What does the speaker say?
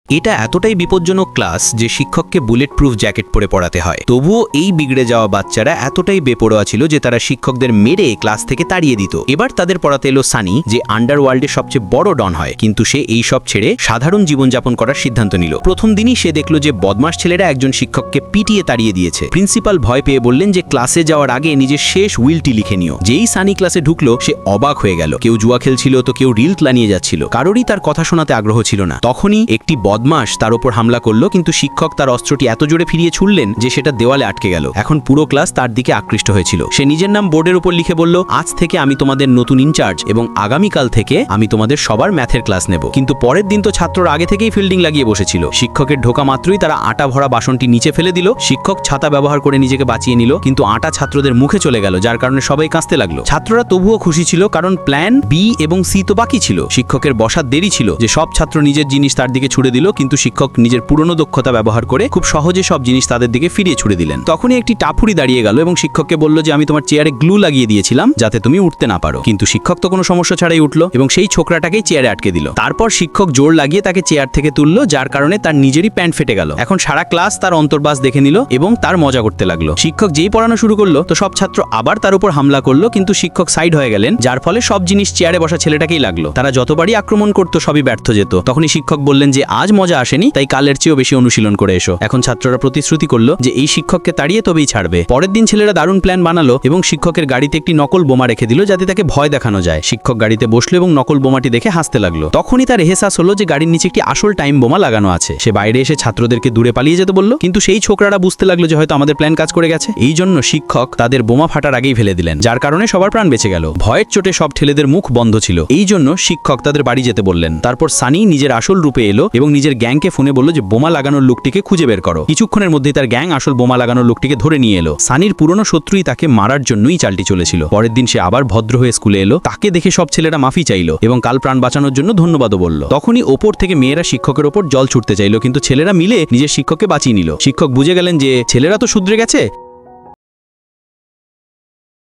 এটা এতটাই বিপজ্জনক ক্লাস যে শিক্ষককে বুলেট প্রুফ জ্যাকেট পরে পড়াতে হয়। তবুও এই বিগড়ে যাওয়া বাচ্চারা এতটাই বেপরোয়া ছিল যে তারা শিক্ষকদের মেরে ক্লাস থেকে তাড়িয়ে দিত। এবার তাদের পড়াতে এলো সানি, যে আন্ডারওয়ার্ল্ডের সবচেয়ে বড় ডন হয়, কিন্তু সে এই সব ছেড়ে সাধারণ জীবনযাপন করার সিদ্ধান্ত নিল। প্রথম দিনই সে দেখলো যে বদমাশ ছেলেরা একজন শিক্ষককে পিটিয়ে তাড়িয়ে দিয়েছে। প্রিন্সিপাল ভয় পেয়ে বললেন যে ক্লাসে যাওয়ার আগে নিজের শেষ উইলটি লিখে নিও। যেই সানি ক্লাসে ঢুকলো সে অবাক হয়ে গেল। কেউ জুয়া খেলছিল তো কেউ রিল নিয়ে যাচ্ছিল, কারোরই তার কথা শোনাতে আগ্রহ ছিল না। তখনই একটি বদমাশ তার উপর হামলা করলো, কিন্তু শিক্ষক তার অস্ত্রটি এত জোরে ফিরিয়ে ছুড়লেন যে সেটা দেওয়ালে আটকে গেল। এখন পুরো ক্লাস তার দিকে আকৃষ্ট হয়েছিল। সে নিজের নাম বোর্ডের উপর লিখে বলল, আজ থেকে আমি তোমাদের নতুন ইনচার্জ এবং আগামীকাল থেকে আমি তোমাদের সবার ম্যাথের ক্লাস নেব। কিন্তু পরের দিন তো ছাত্ররা আগে থেকেই ফিল্ডিং লাগিয়ে বসেছিল। শিক্ষকের ঢোকা মাত্রই তারা আটা ভরা বাসনটি নিচে ফেলে দিল। শিক্ষক ছাতা ব্যবহার করে নিজেকে বাঁচিয়ে নিল, কিন্তু আটা ছাত্রদের মুখে চলে গেল, যার কারণে সবাই কাঁদতে লাগলো। ছাত্ররা তবুও খুশি ছিল, কারণ প্ল্যান বি এবং সি তো বাকি ছিল। শিক্ষকের বসার দেরি ছিল যে সব ছাত্র নিজের জিনিস তার দিকে ছুড়ে দিল, কিন্তু শিক্ষক নিজের পুরনো দক্ষতা ব্যবহার করে খুব সহজে সব জিনিস তাদের দিকে ফিরিয়ে ছুড়ে দিলেন। তখনই একটি টাপুরি দাঁড়িয়ে গেল এবং শিক্ষককে বলল যে আমি তোমার চেয়ারে গ্লু লাগিয়ে দিয়েছিলাম যাতে তুমি উঠতে না পারো। কিন্তু শিক্ষক তো কোনো সমস্যা ছাড়াই উঠলো এবং সেই ছোকরাটাকেই চেয়ারে আটকে দিল। তারপর শিক্ষক জোর লাগিয়ে তাকে চেয়ার থেকে তুললো, যার কারণে তার নিজেরই প্যান্ট ফেটে গেল। এখন সারা ক্লাস তার অন্তর্বাস দেখে নিল এবং তার মজা করতে লাগলো। শিক্ষক যেই পড়ানো শুরু করলো তো সব ছাত্র আবার তার উপর হামলা করলো, কিন্তু শিক্ষক সাইড হয়ে গেলেন, যার ফলে সব জিনিস চেয়ারে বসা ছেলেটাকেই লাগলো। তারা যতবারই আক্রমণ করতো সবই ব্যর্থ যেত। তখনই শিক্ষক বললেন যে আজ মজা আসেনি, তাই কালের চেয়েও বেশি অনুশীলন করে এসো। এখন ছাত্ররা প্রতিশ্রুতি করলো যে এই শিক্ষককে তাড়িয়ে তবেই ছাড়বে। পরের দিন ছেলেরা দারুণ প্ল্যান বানালো এবং শিক্ষকের গাড়িতে একটি নকল বোমা রেখে দিল যাতে তাকে ভয় দেখানো যায়। শিক্ষক গাড়িতে বসলো এবং নকল বোমাটি দেখে হাসতে লাগলো। তখনই তার এহসাস হলো যে গাড়ির নিচে একটি আসল টাইম বোমা লাগানো আছে। সে বাইরে এসে ছাত্রদেরকে দূরে পালিয়ে যেতে বলল, কিন্তু সেই ছোকরারা বুঝতে লাগলো যে হয়তো আমাদের প্ল্যান কাজ করে গেছে। এই জন্য শিক্ষক তাদের বোমা ফাটার আগেই ফেলে দিলেন, যার কারণে সবার প্রাণ বেঁচে গেল। ভয়ের চোটে সব ছেলেদের মুখ বন্ধ ছিল। এই জন্য শিক্ষক তাদের বাড়ি যেতে বললেন। তারপর সানি নিজের আসল রূপে এলো এবং নিজের গ্যাংকে ফোনে বলল যে বোমা লাগানোর লোকটিকে খুঁজে বের করো। কিছুক্ষণের মধ্যেই তার গ্যাং আসল বোমা লাগানোর লোকটিকে ধরে নিয়ে এলো। সানির পুরনো শত্রুই তাকে মারার জন্যই চালটি চলেছিল। পরের দিন সে আবার ভদ্র হয়ে স্কুলে এলো। তাকে দেখে সব ছেলেরা মাফি চাইলো এবং কাল প্রাণ বাঁচানোর জন্য ধন্যবাদও বলল। তখনই ওপর থেকে মেয়েরা শিক্ষকের ওপর জল ছুটতে চাইলো, কিন্তু ছেলেরা মিলে নিজের শিক্ষককে বাঁচিয়ে নিল। শিক্ষক বুঝে গেলেন যে ছেলেরা তো শুধরে গেছে,